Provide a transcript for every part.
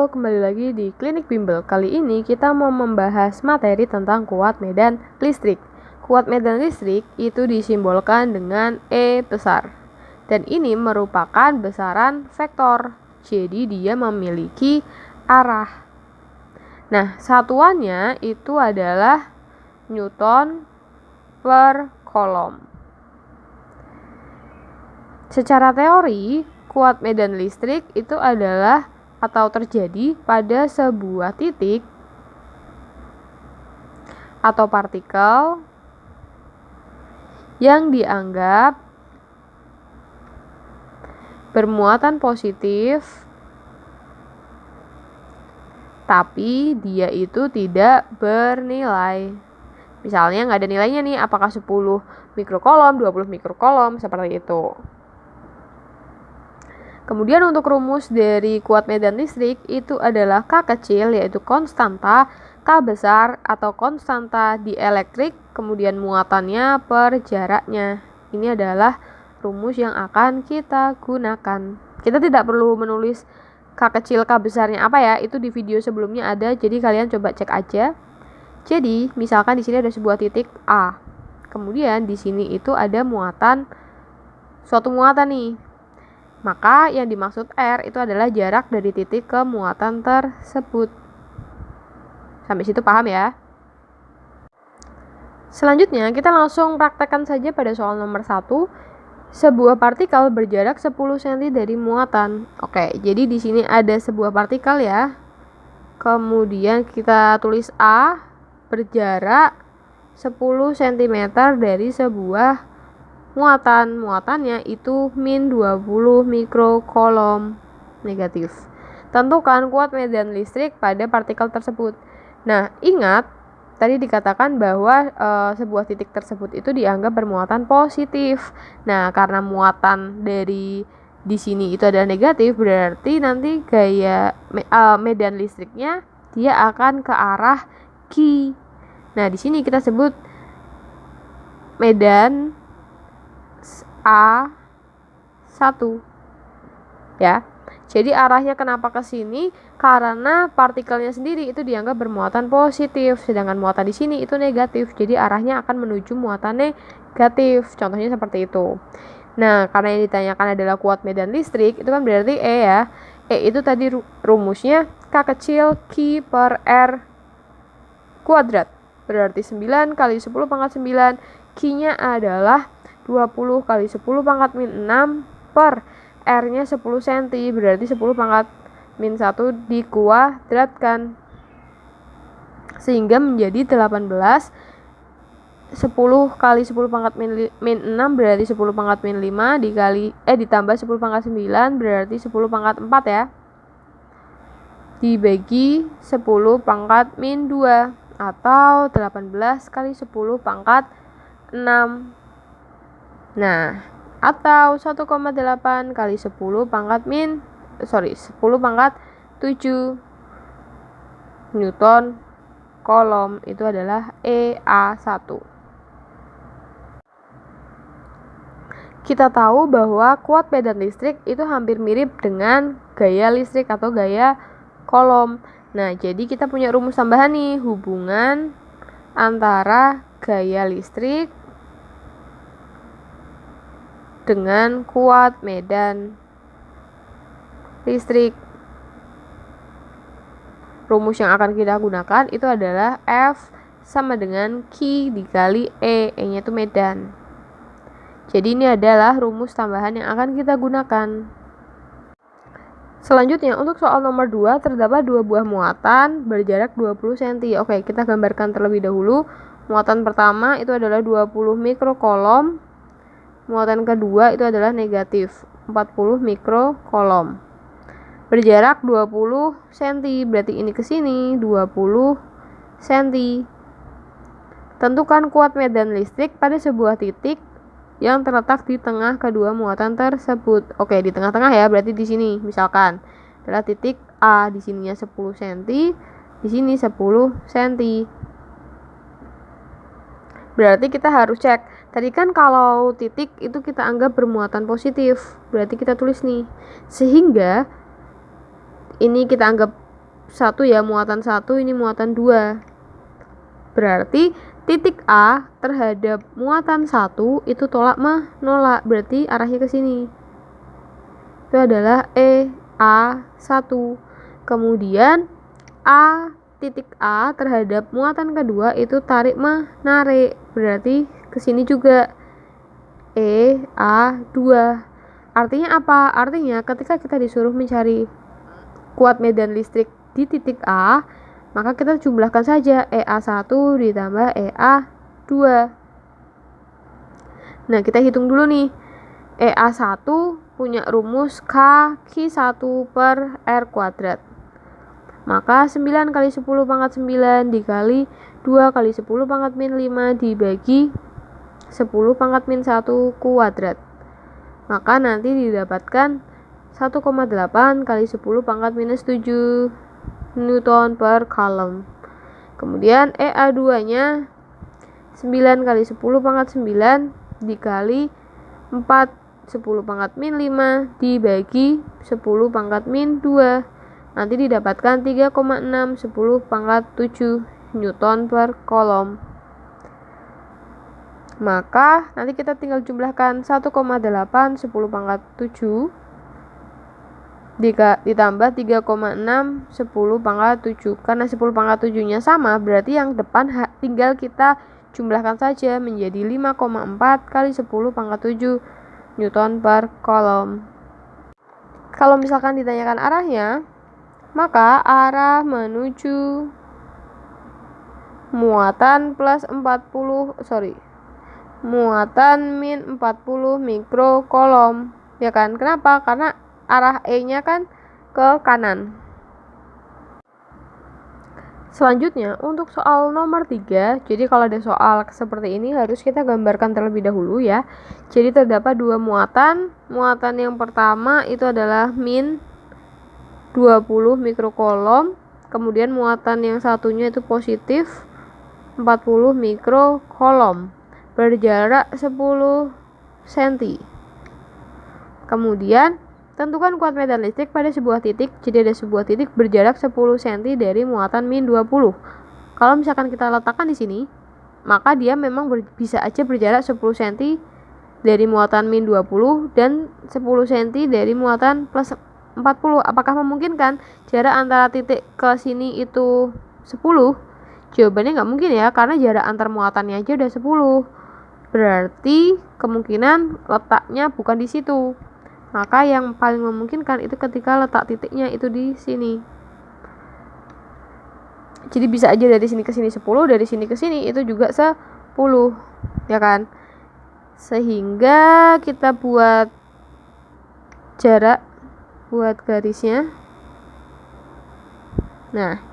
Halo, kembali lagi di Klinik Bimbel. Kali ini kita mau membahas materi tentang kuat medan listrik. Kuat medan listrik itu disimbolkan dengan E besar. Dan ini merupakan besaran vektor. Jadi dia memiliki arah. Nah, satuannya itu adalah Newton per kolom. Secara teori, kuat medan listrik itu adalah atau terjadi pada sebuah titik atau partikel yang dianggap bermuatan positif, tapi dia itu tidak bernilai. Misalnya nggak ada nilainya nih, apakah 10 mikrokolom, 20 mikrokolom, seperti itu. Kemudian untuk rumus dari kuat medan listrik itu adalah K kecil, yaitu konstanta, K besar atau konstanta dielektrik, kemudian muatannya per jaraknya. Ini adalah rumus yang akan kita gunakan. Kita tidak perlu menulis K kecil, K besarnya apa ya, itu di video sebelumnya ada, jadi kalian coba cek aja. Jadi, misalkan di sini ada sebuah titik A. Kemudian di sini itu ada suatu muatan nih. Maka yang dimaksud R itu adalah jarak dari titik ke muatan tersebut. Sampai situ paham ya? Selanjutnya kita langsung praktekkan saja pada soal nomor 1. Sebuah partikel berjarak 10 cm dari muatan. Oke, jadi di sini ada sebuah partikel ya. Kemudian kita tulis A berjarak 10 cm dari sebuah muatannya itu min 20 mikrokolom negatif. Tentukan kuat medan listrik pada partikel tersebut. Nah, ingat tadi dikatakan bahwa sebuah titik tersebut itu dianggap bermuatan positif. Nah, karena muatan dari di sini itu adalah negatif, berarti nanti gaya medan listriknya dia akan ke arah Q. Nah, di sini kita sebut medan A1 ya. Jadi arahnya kenapa ke sini? Karena partikelnya sendiri itu dianggap bermuatan positif, sedangkan muatan di sini itu negatif. Jadi arahnya akan menuju muatan negatif. Contohnya seperti itu. Nah, karena yang ditanyakan adalah kuat medan listrik, itu kan berarti E ya. E itu tadi rumusnya K kecil Q per R kuadrat. Berarti 9 kali 10 pangkat 9. Q-nya adalah 20 kali 10 pangkat min 6 per R-nya 10 cm, berarti 10 pangkat min 1 dikuadratkan. Sehingga menjadi 18. 10 kali 10 pangkat min 6 berarti 10 pangkat min 5 ditambah 10 pangkat 9 berarti 10 pangkat 4 ya. Dibagi 10 pangkat min 2 atau 18 kali 10 pangkat 6. Nah, atau 1,8 kali 10 pangkat 10 pangkat 7 Newton kolom, itu adalah EA1. Kita tahu bahwa kuat medan listrik itu hampir mirip dengan gaya listrik atau gaya kolom. Nah, jadi kita punya rumus tambahan nih, hubungan antara gaya listrik dengan kuat medan listrik. Rumus yang akan kita gunakan itu adalah F sama dengan Q dikali E. E-nya itu medan. Jadi ini adalah rumus tambahan yang akan kita gunakan. Selanjutnya untuk soal nomor 2 terdapat dua buah muatan berjarak 20 cm. Oke, kita gambarkan terlebih dahulu. Muatan pertama itu adalah 20 mikrokolom. Muatan kedua itu adalah negatif 40 mikrokolom. Berjarak 20 cm, berarti ini ke sini 20 cm. Tentukan kuat medan listrik pada sebuah titik yang terletak di tengah kedua muatan tersebut. Oke, di tengah-tengah ya, berarti di sini misalkan adalah titik A, di sininya 10 cm, di sini 10 cm. Berarti kita harus cek. Tadi kan kalau titik itu kita anggap bermuatan positif, berarti kita tulis nih. Sehingga ini kita anggap 1 ya, muatan 1, ini muatan 2. Berarti titik A terhadap muatan 1 itu tolak menolak, berarti arahnya ke sini. Itu adalah A1. Kemudian titik A terhadap muatan kedua itu tarik menarik, berarti ke sini juga A2. Artinya apa? Artinya ketika kita disuruh mencari kuat medan listrik di titik A, maka kita jumlahkan saja EA1 ditambah EA2. Nah, kita hitung dulu nih. EA1 punya rumus K1 per R kuadrat. Maka 9 kali 10 pangkat 9 dikali 2 kali 10 pangkat min 5 dibagi 10 pangkat min 1 kuadrat. Maka nanti didapatkan 1,8 kali 10 pangkat minus 7 Newton per Coulomb. Kemudian EA2 nya 9 kali 10 pangkat 9 dikali 4 10 pangkat min 5 dibagi 10 pangkat min 2. Nanti didapatkan 3,6 10 pangkat 7 Newton per Coulomb. Maka nanti kita tinggal jumlahkan 1,8 10 pangkat 7 ditambah 3,6 10 pangkat 7. Karena 10 pangkat 7 nya sama, berarti yang depan tinggal kita jumlahkan saja menjadi 5,4 kali 10 pangkat 7 Newton per Coulomb. Kalau misalkan ditanyakan arahnya, maka arah menuju muatan muatan min 40 mikrocoulomb, ya kan? Kenapa? Karena arah E-nya kan ke kanan. Selanjutnya, untuk soal nomor 3, jadi kalau ada soal seperti ini harus kita gambarkan terlebih dahulu ya. Jadi terdapat dua muatan. Muatan yang pertama itu adalah min 20 mikrocoulomb. Kemudian muatan yang satunya itu positif 40 mikrocoulomb. Berjarak 10 cm. Kemudian tentukan kuat medan listrik pada sebuah titik. Jadi ada sebuah titik berjarak 10 cm dari muatan min 20. Kalau misalkan kita letakkan di sini, maka dia memang bisa aja berjarak 10 cm dari muatan min 20 dan 10 cm dari muatan plus 40. Apakah memungkinkan jarak antara titik ke sini itu 10? Jawabannya nggak mungkin ya, karena jarak antar muatannya aja udah 10. Berarti kemungkinan letaknya bukan di situ. Maka yang paling memungkinkan itu ketika letak titiknya itu di sini. Jadi bisa aja dari sini ke sini 10, dari sini ke sini itu juga 10, ya kan? Sehingga kita buat jarak, buat garisnya. Nah,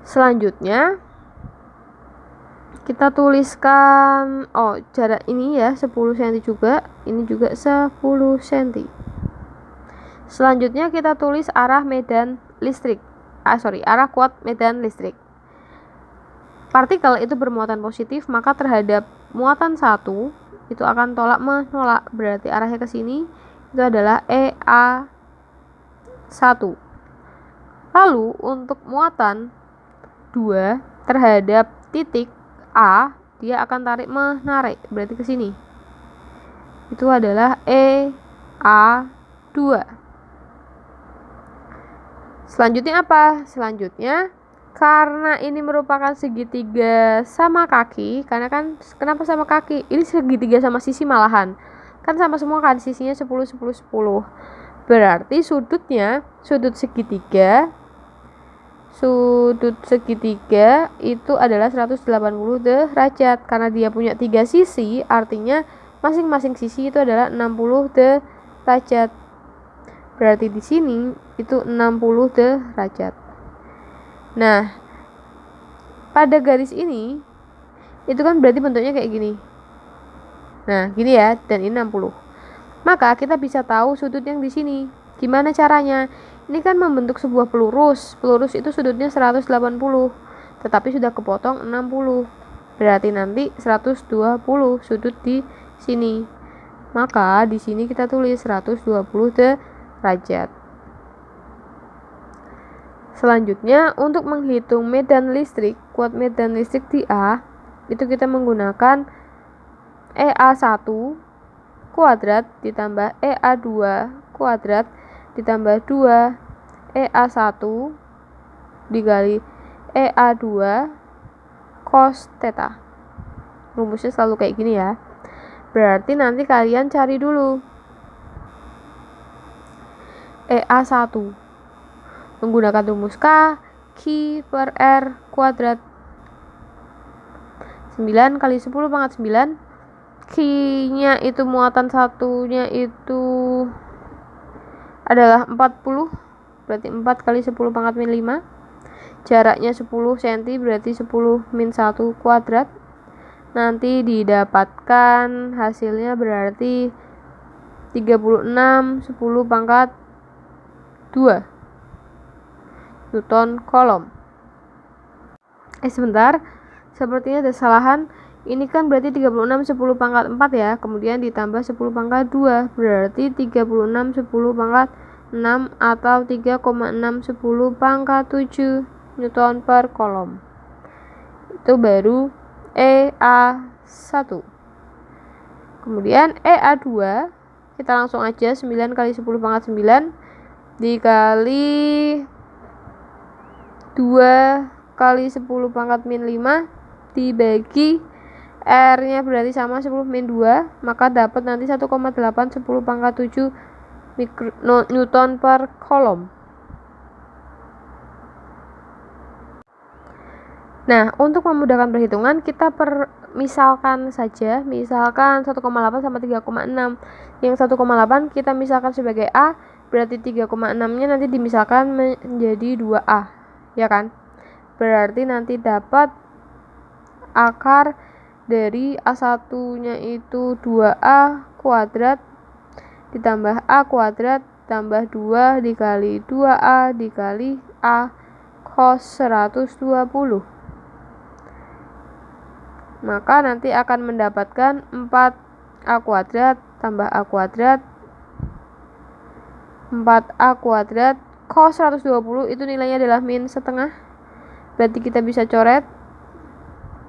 selanjutnya kita tuliskan jarak ini ya 10 cm juga, ini juga 10 cm. Selanjutnya kita tulis arah medan listrik. Arah kuat medan listrik. Partikel itu bermuatan positif, maka terhadap muatan 1 itu akan tolak menolak, berarti arahnya ke sini. Itu adalah EA1. Lalu untuk muatan 2 terhadap titik A, dia akan tarik menarik, berarti ke sini. Itu adalah EA2. Selanjutnya apa? Selanjutnya, karena ini merupakan segitiga sama kaki, karena kan kenapa sama kaki? Ini segitiga sama sisi malahan. Kan sama semua kan, sisinya 10 10 10. Berarti sudut segitiga itu adalah 180 derajat. Karena dia punya 3 sisi, artinya masing-masing sisi itu adalah 60 derajat. Berarti di sini itu 60 derajat. Nah, pada garis ini itu kan berarti bentuknya kayak gini. Nah, gini ya, dan ini 60. Maka kita bisa tahu sudut yang di sini. Gimana caranya? Ini kan membentuk sebuah pelurus. Pelurus itu sudutnya 180, tetapi sudah kepotong 60. Berarti nanti 120 sudut di sini. Maka di sini kita tulis 120 derajat. Selanjutnya, untuk menghitung medan listrik, kuat medan listrik di A, itu kita menggunakan EA1 kuadrat ditambah EA2 kuadrat ditambah 2 EA1 dikali EA2 cos theta. Rumusnya selalu kayak gini ya. Berarti nanti kalian cari dulu EA1 menggunakan rumus K per R kuadrat. 9 kali 10 pangkat 9. Q-nya itu muatan satunya itu adalah 40. Berarti 4 kali 10 pangkat min 5. Jaraknya 10 cm berarti 10 min 1 kuadrat. Nanti didapatkan hasilnya berarti 36 10 pangkat 2 Newton kolom. Sebentar, sepertinya ada kesalahan. Ini kan berarti 36 10 pangkat 4 ya, kemudian ditambah 10 pangkat 2, berarti 36 10 pangkat 6 atau 3,6 10 pangkat 7 Newton per kolom. Itu baru EA1. Kemudian EA2 kita langsung aja 9 kali 10 pangkat 9 dikali 2 kali 10 pangkat min 5 dibagi R-nya berarti sama 10 min 2, maka dapat nanti 1,8 10 pangkat 7 Newton per kolom. Nah, untuk memudahkan perhitungan kita misalkan saja, misalkan 1,8 sama 3,6. Yang 1,8 kita misalkan sebagai A, berarti 3,6-nya nanti dimisalkan menjadi 2A, ya kan? Berarti nanti dapat akar dari A1-nya itu 2A kuadrat ditambah A kuadrat tambah 2 dikali 2A dikali A cos 120. Maka nanti akan mendapatkan 4A kuadrat tambah A kuadrat 4A kuadrat cos 120 itu nilainya adalah min setengah. Berarti kita bisa coret.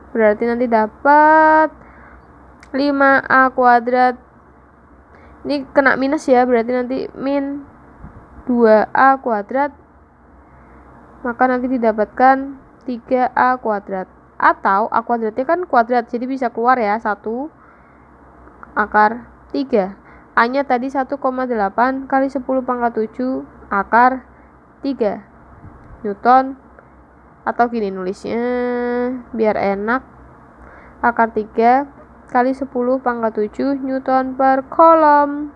Berarti nanti dapat 5A kuadrat. Ini kena minus ya, berarti nanti min 2A kuadrat. Maka nanti didapatkan 3A kuadrat. Atau A kuadratnya kan kuadrat, jadi bisa keluar ya 1 akar 3. A-nya tadi 1,8 kali 10 pangkat 7 akar 3 Newton. Atau gini nulisnya biar enak, akar 3 kali 10 pangkat 7 Newton per kolom.